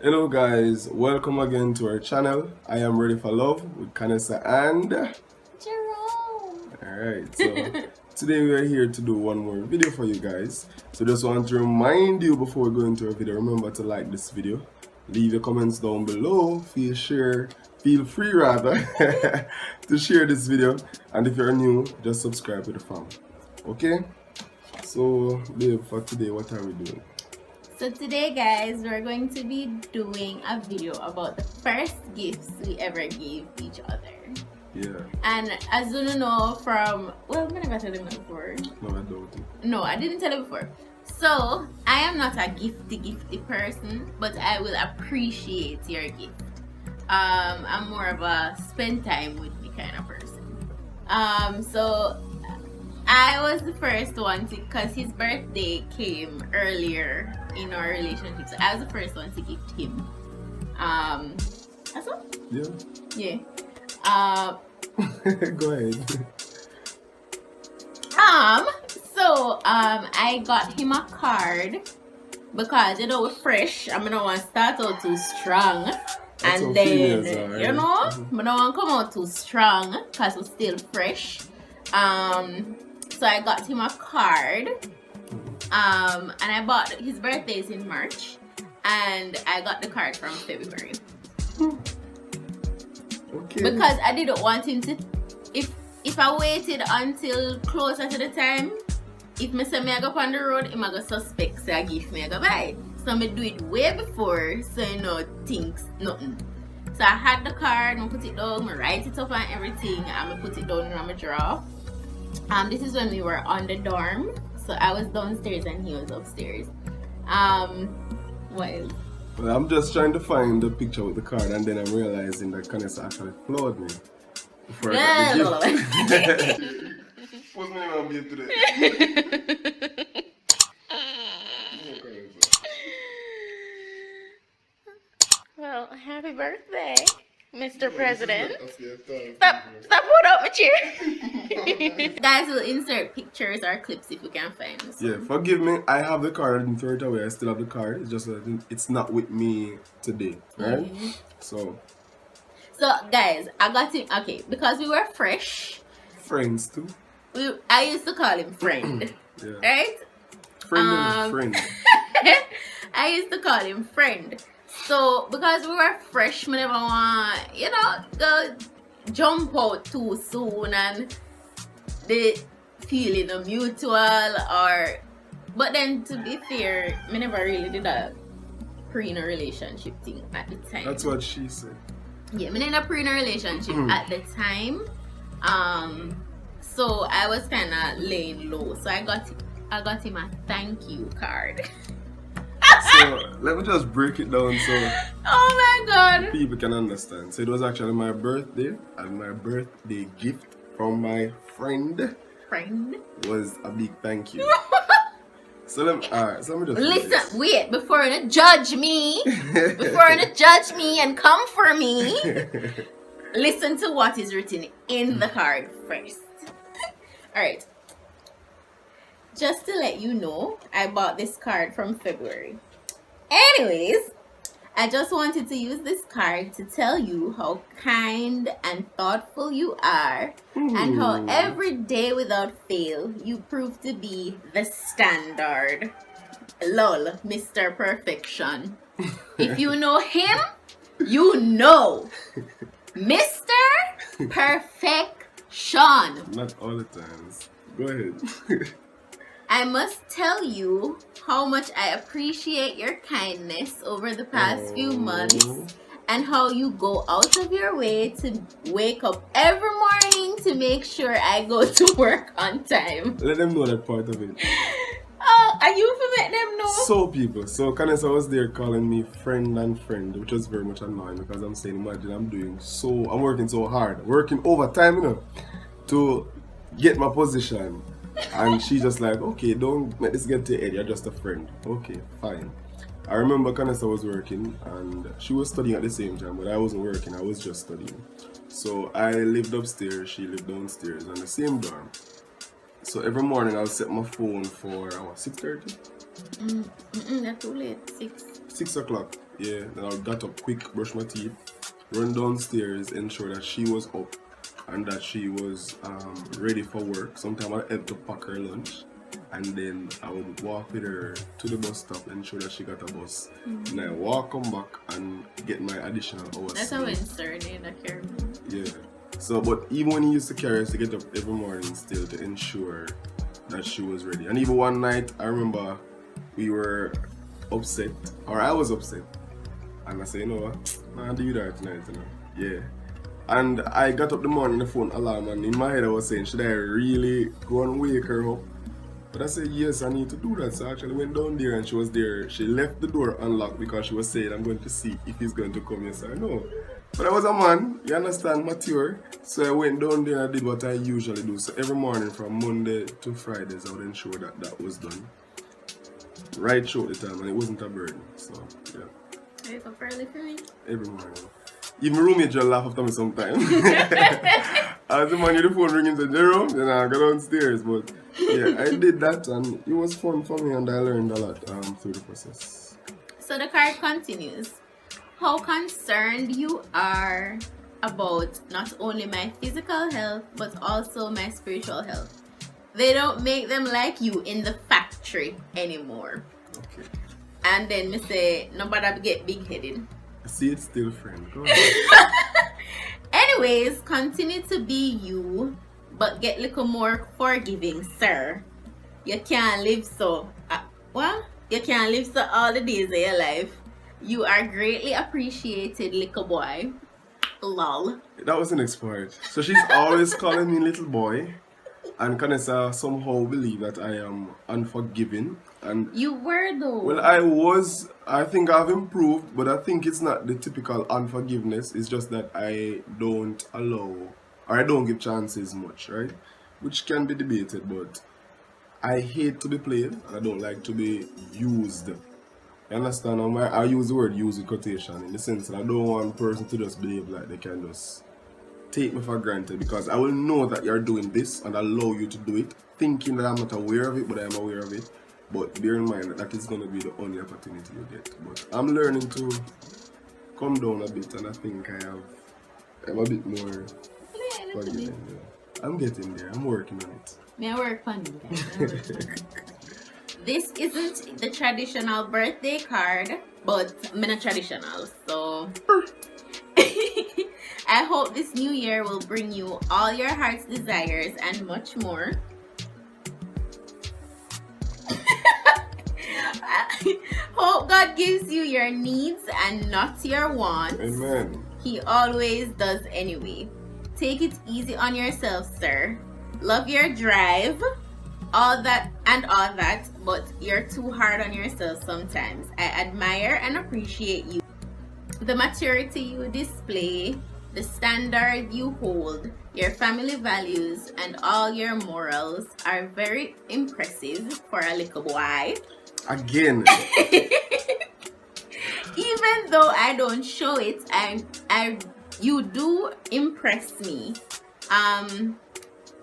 Hello guys, welcome again to our channel. I am Ready for Love with Kanessa and Jerome. Alright, so today we are here to do one more video for you guys. So just want to remind you before we go into our video, remember to like this video, leave your comments down below, feel free rather to share this video, and if you're new, just subscribe to the fam. Okay? So babe, for today what are we doing? So today guys, we're going to be doing a video about the first gifts we ever gave each other. Yeah. And as you know from, well, I never told him that before. No, I don't. No, I didn't tell you before. So, I am not a gifty person, but I will appreciate your gift. I'm more of a spend time with me kind of person. So I was the first one to, because his birthday came earlier in our relationship. So I was the first one to gift him. That's all? Yeah. Yeah. Go ahead. I got him a card because we're fresh. I'm gonna want to start out too strong. That's and then are, I don't want to come out too strong because we're still fresh. So I got him a card. And I bought his birthday is in March, and I got the card from February. Okay. Because I didn't want him to. If I waited until closer to the time, if me say me I go on the road, him I go suspect say I give me I go buy it. So me do it way before, so thinks nothing. So I had the card, I put it down, I write it up and everything, and I put it down in my drawer. This is when we were on the dorm. So I was downstairs and he was upstairs. What else? Well, I'm just trying to find the picture with the card, and then I'm realizing that Kanessa actually floored me before I got the gift. What's my name on being today? Well, happy birthday, Mr. President. Stop put up my chair. Guys, we'll insert pictures or clips if we can find them. Yeah, forgive me. I have the card. I didn't throw it away. I still have the card. It's just that it's not with me today, right? Mm-hmm. So guys, I got him. Okay, because we were fresh. Friends too. I used to call him friend, Yeah. right? Friend. I used to call him friend. So because we were fresh, we never want, go jump out too soon and the feeling of mutual but then to be fair, we never really did a pre-in a relationship thing at the time. That's what she said. Yeah, we did a pre-in a relationship at the time. So I was kind of laying low. So I got him a thank you card. So let me just break it down so Oh my god. people can understand. So it was actually my birthday, and my birthday gift from my friend was a big thank you. So let me just Listen, wait, before you judge me, and come for me, listen to what is written in the card first. Alright. Just to let you know, I bought this card from February. Anyways, I just wanted to use this card to tell you how kind and thoughtful you are, and how every day without fail you prove to be the standard. Lol, Mr. Perfection. If you know him, you know Mr. Perfection. Not all the times. Go ahead. I must tell you how much I appreciate your kindness over the past few months, and how you go out of your way to wake up every morning to make sure I go to work on time. Let them know that part of it. Oh, are you for make them know? So Kanessa was there calling me friend, which was very much annoying because I'm saying, imagine I'm working so hard, working overtime, to get my position. And she just like, okay, don't let this get to your head, you're just a friend. Okay, fine. I remember Kanessa was working and she was studying at the same time, but I wasn't working, I was just studying. So I lived upstairs, she lived downstairs on the same dorm. So every morning I'll set my phone for 6:30. That's too late. 6. 6 o'clock. Yeah, then I got up quick, brush my teeth, run downstairs, ensure that she was up and that she was ready for work. Sometimes I help to pack her lunch, and then I would walk with her to the bus stop, ensure that she got a bus. And I walk, come back, and get my additional hours. That's how it's started, I can't remember. Yeah. So, but even when he used to carry us to get up every morning still to ensure that she was ready. And even one night, I remember we were upset, or I was upset. And I said, you know what, I'll do that tonight, you know. Yeah. And I got up the morning, the phone alarm, and in my head I was saying, should I really go and wake her up? But I said, yes, I need to do that. So I actually went down there and she was there. She left the door unlocked because she was saying, I'm going to see if he's going to come. Yes, I know. But I was a man, you understand, mature. So I went down there and I did what I usually do. So every morning from Monday to Fridays, I would ensure that that was done. Right through the time, and it wasn't a burden. So, yeah. Wake up early for me? Every morning. Even roommate just laugh after me sometimes. As the man with the phone ringing to Jerome, then I go downstairs. But yeah, I did that and it was fun for me and I learned a lot through the process. So the card continues. How concerned you are about not only my physical health but also my spiritual health. They don't make them like you in the factory anymore. Okay. And then me say, nobody get big-headed. See, it's still friend. Go ahead. Anyways, continue to be you, but get little more forgiving, sir. You can't live so. What? You can't live so all the days of your life. You are greatly appreciated, little boy. Lol. That wasn't expired. So she's always calling me little boy. And Kanessa somehow believe that I am unforgiving. And you were though. Well, I think I've improved, but I think it's not the typical unforgiveness. It's just that I don't allow, or I don't give chances much, right? Which can be debated, but I hate to be played, and I don't like to be used. You understand? I use the word use with quotation, in the sense that I don't want a person to just behave like they can just take me for granted, because I will know that you're doing this and allow you to do it, thinking that I'm not aware of it, but I am aware of it. But bear in mind that that is going to be the only opportunity you get. But I'm learning to come down a bit, and I think I'm a bit more forgiving. Yeah. I'm getting there. I'm working on it. May I work on it? This isn't the traditional birthday card, but I'm not traditional, so I hope this new year will bring you all your heart's desires and much more. Hope God gives you your needs and not your wants. Amen. He always does anyway. Take it easy on yourself, sir. Love your drive, all that, but you're too hard on yourself sometimes. I admire and appreciate you. The maturity you display, the standard you hold, your family values, and all your morals are very impressive for a little boy. Again. Even though I don't show it, you do impress me.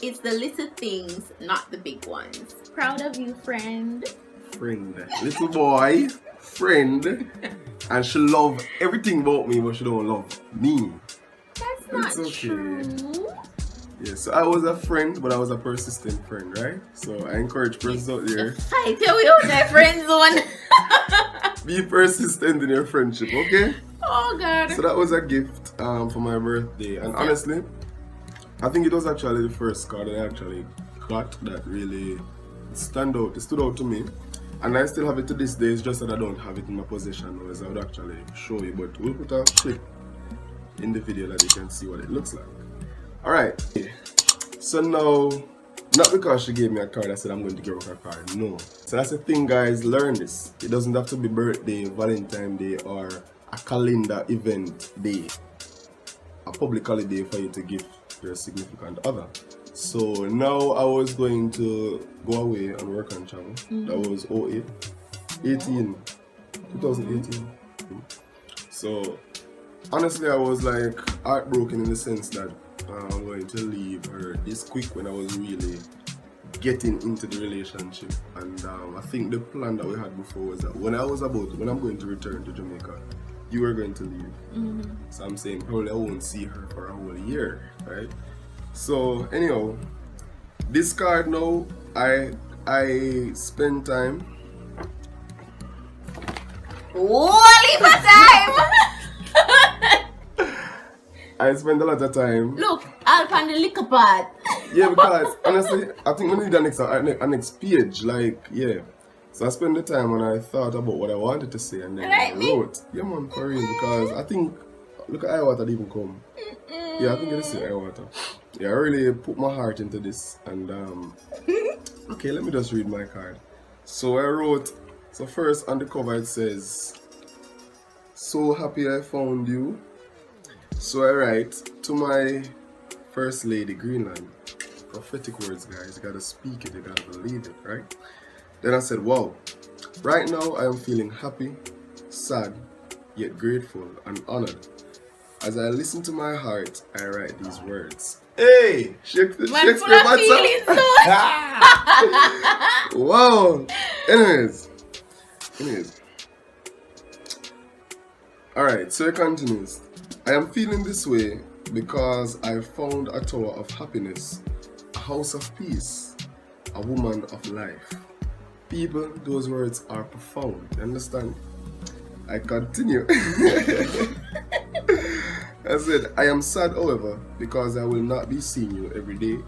It's the little things, not the big ones. Proud of you, friend. Friend. Little boy. Friend. And she love everything about me, but she don't love me. That's not true. Yeah, so I was a friend, but I was a persistent friend, right? So I encourage persons out there. Fight your way out that friend zone. Be persistent in your friendship, okay? Oh God. So that was a gift for my birthday, and honestly, I think it was actually the first card that I actually got that really stood out to me. And I still have it to this day. It's just that I don't have it in my possession, or as I would actually show you. But we'll put a clip in the video that you can see what it looks like. Alright, so now, not because she gave me a card I said I'm going to give her a card, no. So that's the thing, guys, learn this. It doesn't have to be birthday, Valentine's Day, or a calendar event day. A public holiday for you to give your significant other. So now I was going to go away and work and travel. That was 2018. So honestly, I was like heartbroken in the sense that I'm going to leave her this quick when I was really getting into the relationship. And I think the plan that we had before was that when I'm going to return to Jamaica, you were going to leave. Mm-hmm. So I'm saying probably I won't see her for a whole year, right? So anyhow, this card now, I spend time. Holy for time! I spend a lot of time. Look, I'll find the liquor part. Yeah, because honestly, I think we need the next page. Like, yeah. So I spent the time and I thought about what I wanted to say and then I wrote. Yeah, man, for real. Because I think, look at Iwater even come. Yeah, I think it is Iwater. Yeah, I really put my heart into this. And, okay, let me just read my card. So I wrote, so first on the cover it says, so happy I found you. So I write, to my First Lady Greenland. Prophetic words, guys. You gotta speak it, you gotta believe it, right? Then I said, wow, right now I am feeling happy, sad, yet grateful and honored. As I listen to my heart, I write these words. Hey! Shakespeare, what's up? Wow! Anyways. Alright, so it continues. I am feeling this way because I found a tower of happiness, a house of peace, a woman of life. People, those words are profound. You understand? I continue. I said, I am sad, however, because I will not be seeing you every day,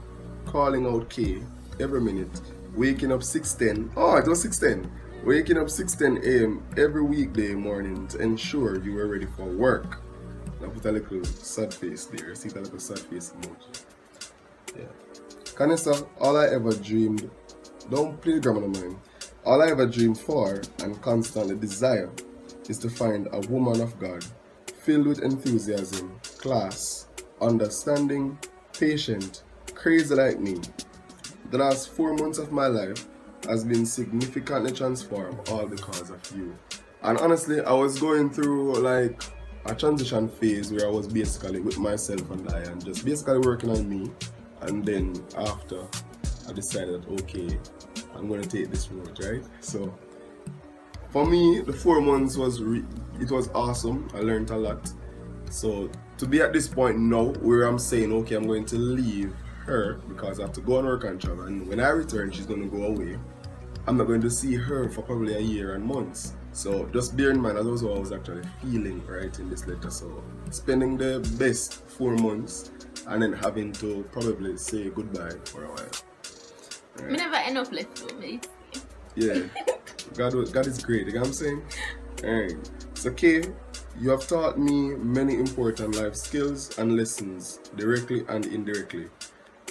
calling out K every minute, waking up 6:10. Oh, it was 6:10. Waking up 6:10 a.m. every weekday morning to ensure you were ready for work. I put a little sad face there. See that little sad face emoji. Yeah. Kanisa, all I ever dreamed, don't play the grammar of mine. All I ever dreamed for and constantly desire is to find a woman of God, filled with enthusiasm, class, understanding, patient, crazy like me. The last 4 months of my life has been significantly transformed all because of you. And honestly, I was going through like a transition phase where I was basically with myself and I and just basically working on me. And then after, I decided, okay, I'm going to take this road, right? So for me, the 4 months was awesome. I learned a lot. So to be at this point now where I'm saying, okay, I'm going to leave her because I have to go on work and travel. And when I return, she's going to go away. I'm not going to see her for probably a year and months. So just bear in mind, that was what I was actually feeling writing this letter. So spending the best 4 months and then having to probably say goodbye for a while. Right. Me never end up left for me. Yeah. God is great, you know what I'm saying? Alright. So Kay, you have taught me many important life skills and lessons, directly and indirectly.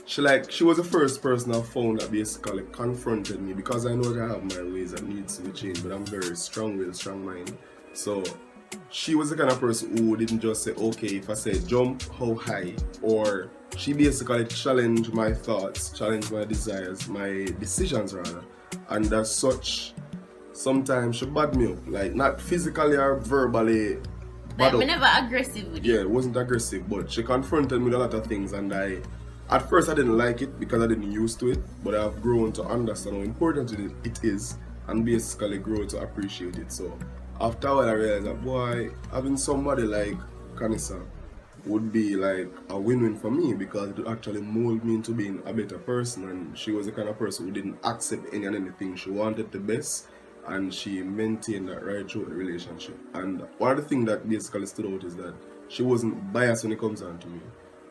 She was the first person I found that basically confronted me because I know that I have my ways that needs to be changed, but I'm very strong-willed, strong-minded. So she was the kind of person who didn't just say, okay, if I say jump, how high? Or she basically challenged my thoughts, challenged my desires, my decisions rather. And as such, sometimes she bad me up, like not physically or verbally. Like, me never aggressive with you. Yeah, it wasn't aggressive, but she confronted me with a lot of things, and at first I didn't like it because I didn't used to it, but I've grown to understand how important it is and basically grow to appreciate it. So after a while I realized that, boy, having somebody like Kanisa would be like a win-win for me because it would actually mold me into being a better person, and she was the kind of person who didn't accept any and anything. She wanted the best and she maintained that right through the relationship. And one of the things that basically stood out is that she wasn't biased when it comes down to me.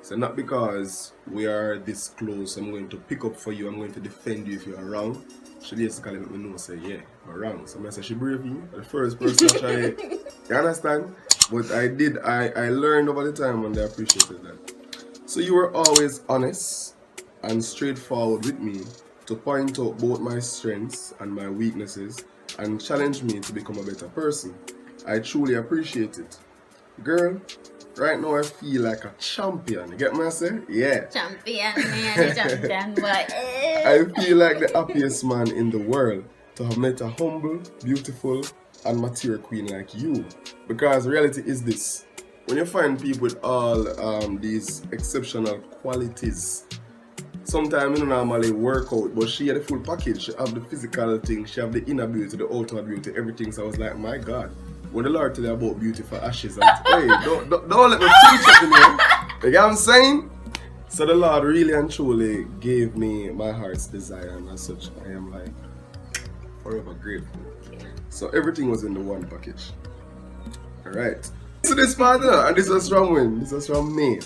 So not because we are this close, I'm going to pick up for you, I'm going to defend you if you're wrong. She basically let me know, say, yeah, you're wrong. So I say, she brave me. The first person actually, you understand? But I learned over the time and I appreciated that. So you were always honest and straightforward with me to point out both my strengths and my weaknesses and challenge me to become a better person. I truly appreciate it. Girl, right now I feel like a champion. You get what I say? Yeah. Champion, man, champion, boy. I feel like the happiest man in the world to have met a humble, beautiful, and mature queen like you. Because reality is this. When you find people with all these exceptional qualities, sometimes you know, normally work out, but she had the full package. She have the physical thing, she have the inner beauty, the outer beauty, everything. So I was like, my God, when the Lord tell you about beauty for ashes, hey, don't let me preach up in here. You get what I'm saying? So the Lord really and truly gave me my heart's desire, and as such, I am like forever grateful. So everything was in the one package. Alright. So this partner, and this was from when? This was from me.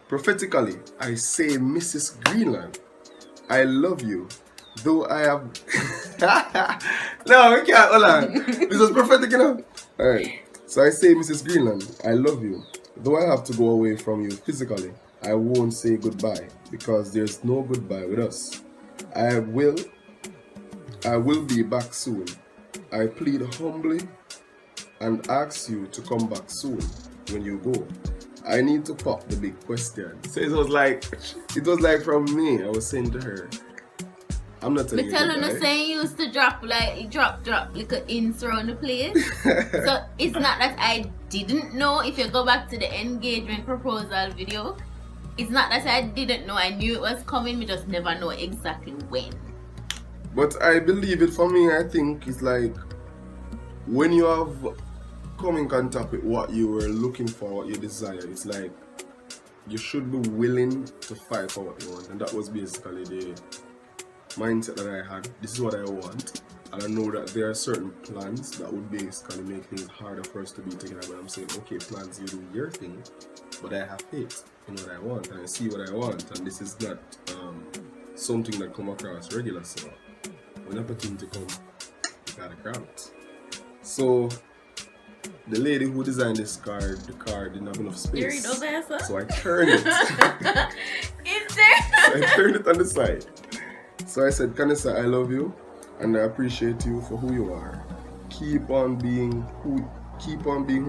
Prophetically, I say, Mrs. Greenland, I love you, though I have... No, we can't, hold on. This was prophetic, you know? Alright. So I say, Mrs. Greenland, I love you, though I have to go away from you physically. I won't say goodbye, because there's no goodbye with us. I will be back soon. I plead humbly and ask you to come back soon when you go. I need to pop the big question. So it was like from me. I was saying to her, I'm not telling you. But tell goodbye. her saying you used to drop like a ins around the place. So it's not that I didn't know. If you go back to the engagement proposal video, it's not that I didn't know. I knew it was coming. We just never know exactly when. But I believe it. For me, I think it's like when you have come in contact with what you were looking for, what you desire, it's like you should be willing to fight for what you want. And that was basically the mindset that I had. This is what I want. And I know that there are certain plans that would basically make things harder for us to be together. But I'm saying, okay, plans, you do your thing, but I have faith in what I want, and I see what I want. And this is not something that come across regular. So when opportunity come, you gotta grab it. So the lady who designed this card, the card didn't have enough space. So I turned it. Is there? So I turned it on the side. So I said, Kanisa, I love you and I appreciate you for who you are. Keep on being who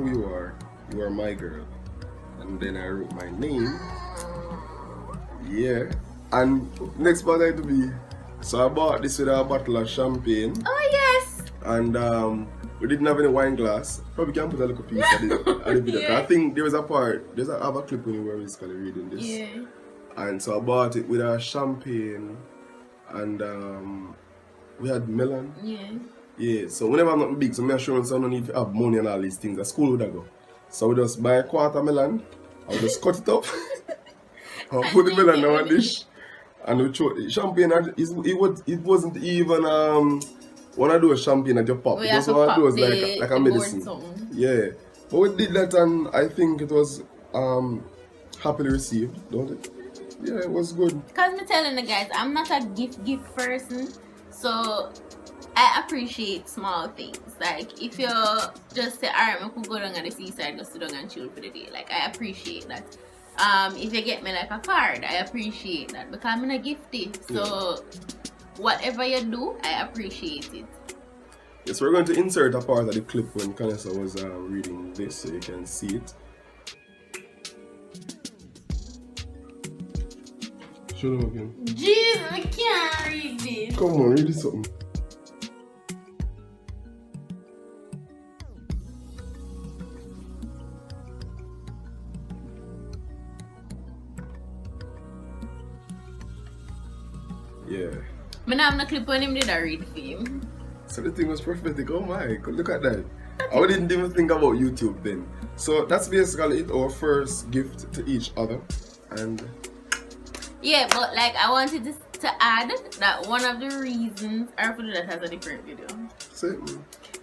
you are. You are my girl. And then I wrote my name. Yeah. And next part I had to be. So I bought this with a bottle of champagne. Oh yes. And we didn't have any wine glass. Probably can put a little piece of the video. Yeah. I think there was a part, I have a clip when we were basically reading this. Yeah. And so I bought it with a champagne and we had melon. Yeah. Yeah, so whenever I'm not big, so I'm sure I don't need to have money and all these things. At school would I go. So we just buy a quarter melon, I would just cut it up, I'll put the melon on a dish, and we throw it. Champagne, it wasn't even when I do a champagne at your pop. It was one of those like a medicine. Yeah. But we did that and I think it was happily received, don't it? Yeah, it was good. Cause me telling the guys, I'm not a gift person, so I appreciate small things. Like if you just say, alright, I could go down at the seaside, just sit down and chill for the day. Like I appreciate that. If you get me like a card, I appreciate that because I'm not gifty. So whatever you do, I appreciate it. Yes, we're going to insert a part of the clip when Kanisa was reading this so you can see it. Show them again. Jeez, I can't read this. Come on, read it something. Yeah. But now I'm not clip on him, did I read for him? So the thing was prophetic. Oh my God, look at that. I didn't even think about YouTube then. So that's basically it, our first gift to each other. And yeah, but like I wanted to add that one of the reasons, or for that has a different video.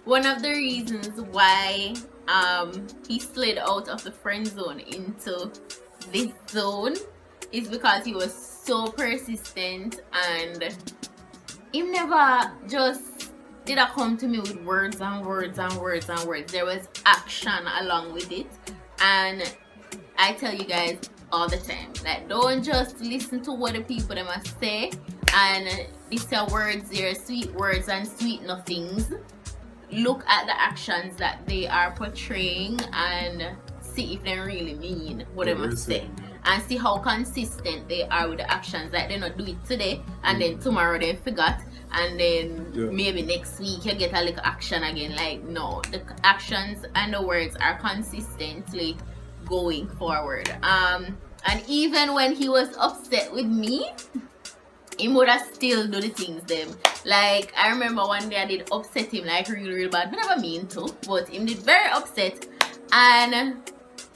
One of the reasons why he slid out of the friend zone into this zone is because he was so persistent and he never just did come to me with words and words and words and words. There was action along with it, and I tell you guys all the time, like don't just listen to what the people them must say and these are words, they're sweet words and sweet nothings. Look at the actions that they are portraying and see if they really mean what they must say, and see how consistent they are with the actions. Like they not do it today and then tomorrow they forgot, and then maybe next week you get a little action again. Like no, the actions and the words are consistently going forward. And even when he was upset with me, he would have still do the things them. Like, I remember one day I did upset him like real bad. I never mean to, but him did very upset. And I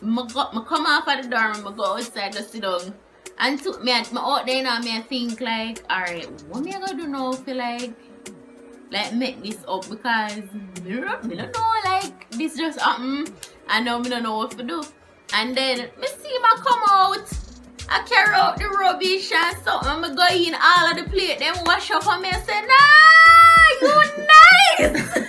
come off at the door and I go outside to sit down. And to me out there now, I think like, alright, what me I gonna do now for like make this up, because me don't know, like this just happened. I know me don't know what to do. And then me see him come out. I carry out the rubbish and something. I'm go in all of the plate, then wash up on me and say, nah, you nice.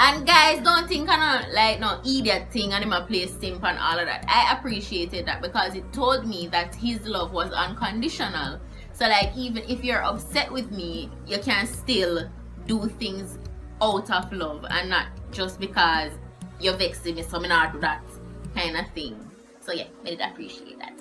And guys, don't think I'm like no idiot thing and in my place simp and all of that. I appreciated that because it told me that his love was unconditional. So like, even if you're upset with me, you can still do things out of love and not just because you're vexing me, so I'm not do that kind of thing. So yeah, I did appreciate that.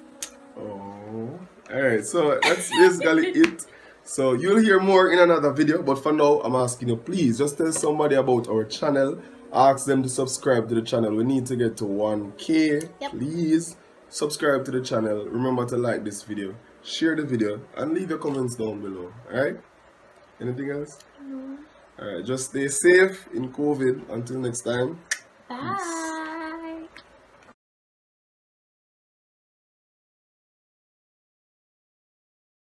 Oh, alright, so that's basically it. So you'll hear more in another video, but for now, I'm asking you, please just tell somebody about our channel. Ask them to subscribe to the channel. We need to get to 1K. Yep. Please subscribe to the channel. Remember to like this video, share the video, and leave your comments down below. Alright? Anything else? Alright, just stay safe in COVID. Until next time. Bye.